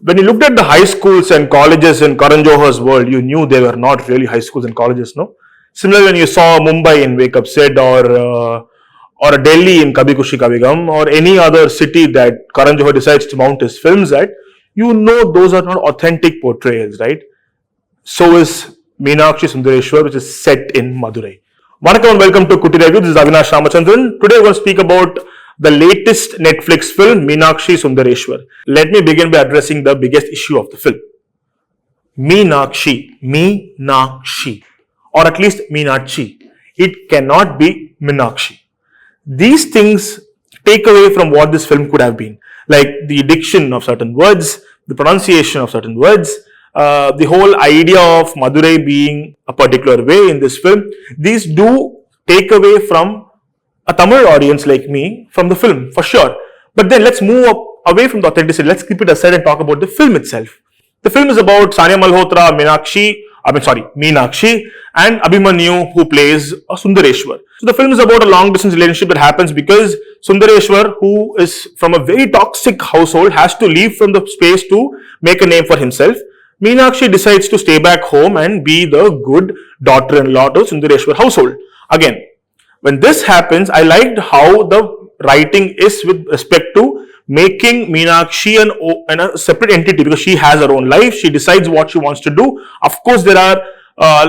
when you looked at the high schools and colleges in Karan Johar's world, you knew they were not really high schools and colleges, no? Similarly, when you saw Mumbai in Wake Up Sid or Delhi in Kabhi Khushi Kabhie Gham or any other city that Karan Johar decides to mount his films at, you know those are not authentic portrayals, right? So is Meenakshi Sundareshwar, which is set in Madurai. Vanakkam and welcome to Kuti Review. This is Avinash Ramachandran. Today we're going to speak about the latest Netflix film, Meenakshi Sundareshwar. Let me begin by addressing the biggest issue of the film. Meenakshi, or at least Meenakshi. It cannot be Meenakshi. These things take away from what this film could have been, like the diction of certain words, the pronunciation of certain words, the whole idea of Madurai being a particular way in this film. These do take away from a Tamil audience like me from the film, for sure. But then let's move away from the authenticity. Let's keep it aside and talk about the film itself. The film is about Sania Malhotra, Meenakshi, and Abhimanyu, who plays Sundareshwar. So the film is about a long distance relationship that happens because Sundareshwar, who is from a very toxic household, has to leave from the space to make a name for himself. Meenakshi decides to stay back home and be the good daughter-in-law to Sundareshwar household. Again, when this happens, I liked how the writing is with respect to making Meenakshi a separate entity, because she has her own life. She decides what she wants to do. Of course, there are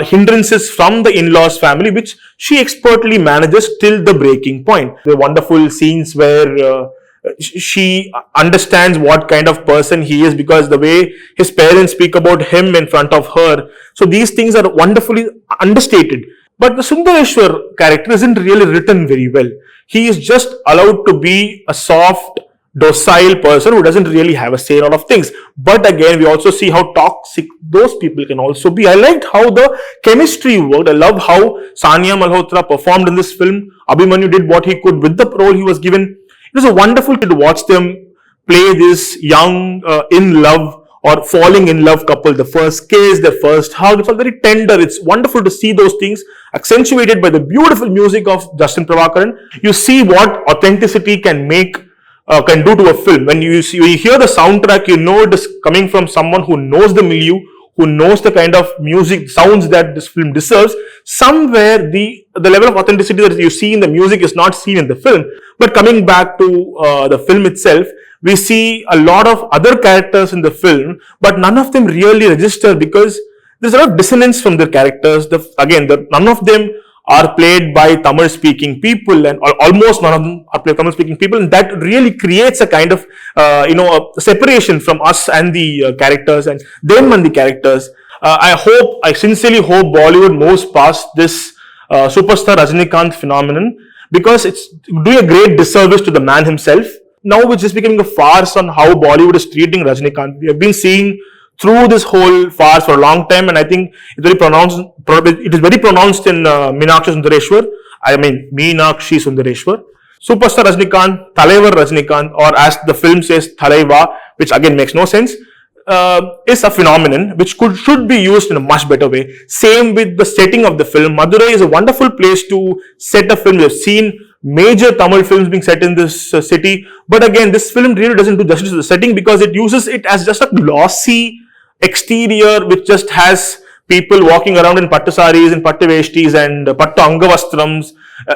hindrances from the in-laws family, which she expertly manages till the breaking point. The wonderful scenes where she understands what kind of person he is because the way his parents speak about him in front of her. So these things are wonderfully understated. But the Sundareshwar character isn't really written very well. He is just allowed to be a soft, docile person who doesn't really have a say in a lot of things. But again, we also see how toxic those people can also be. I liked how the chemistry worked. I love how Sania Malhotra performed in this film. Abhimanyu did what he could with the role he was given. It was a wonderful to watch them play this young, in love or falling in love couple. The first kiss, the first hug, it's all very tender. It's wonderful to see those things accentuated by the beautiful music of Justin Prabhakaran. You see what authenticity can do to a film. When you hear the soundtrack, you know it is coming from someone who knows the milieu, who knows the kind of music sounds that this film deserves. Somewhere the level of authenticity that you see in the music is not seen in the film. But coming back to the film itself, we see a lot of other characters in the film, but none of them really register because there's a lot of dissonance from their characters. None of them are played by Tamil speaking people, and almost none of them are played by Tamil speaking people, and that really creates a kind of a separation from us and the characters and them and the characters. I sincerely hope Bollywood moves past this superstar Rajinikanth phenomenon, because it's doing a great disservice to the man himself. Now it's just becoming a farce on how Bollywood is treating Rajinikanth. We have been seeing through this whole farce for a long time, and I think it is very pronounced in Meenakshi Sundareshwar. Meenakshi Sundareshwar. Superstar Rajinikanth, Thalaivar Rajinikanth, or as the film says, Thalaiva, which again makes no sense, is a phenomenon which should be used in a much better way. Same with the setting of the film. Madurai is a wonderful place to set a film. We have seen major Tamil films being set in this city, but again, this film really doesn't do justice to the setting because it uses it as just a glossy exterior which just has people walking around in pattu sarees and pattu veshtis and pattu angavastrams.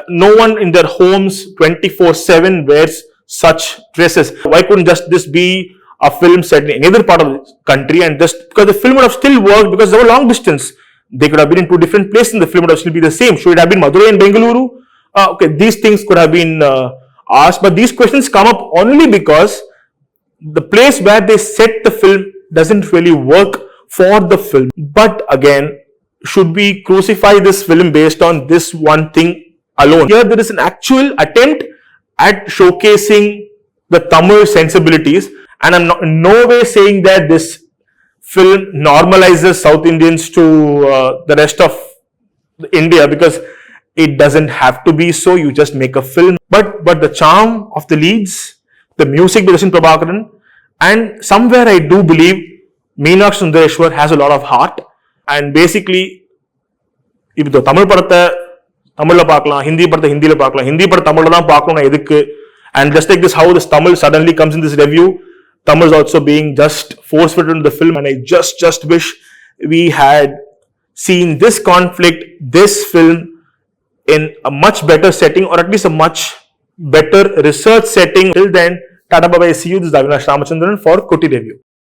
No one in their homes 24/7 wears such dresses. Why couldn't just this be a film set in any other part of the country, and just because the film would have still worked because they were long distance. They could have been in two different places and the film would have still be the same. Should it have been Madurai and Bengaluru? These things could have been asked, but these questions come up only because the place where they set the film doesn't really work for the film. But again, should we crucify this film based on this one thing alone? Here there is an actual attempt at showcasing the Tamil sensibilities, and I'm not in no way saying that this film normalizes South Indians to the rest of India, because it doesn't have to be so. You just make a film. But the charm of the leads, the music by Justin Prabhakaran, and somewhere I do believe Meenakshi Sundareshwar has a lot of heart. And basically, if the Tamil padata Tamil paakalam, Hindi padata Hindi paakalam, Hindi padata Tamil dhaan paakணும் edukku, and just like this, how this Tamil suddenly comes in this review, Tamils also being just force-fitted into the film, and I just wish we had seen this conflict, this film in a much better setting, or at least a much better research setting. Till then, Tata bye bye. See you. This is Avinash Ramachandran for Kuti Review.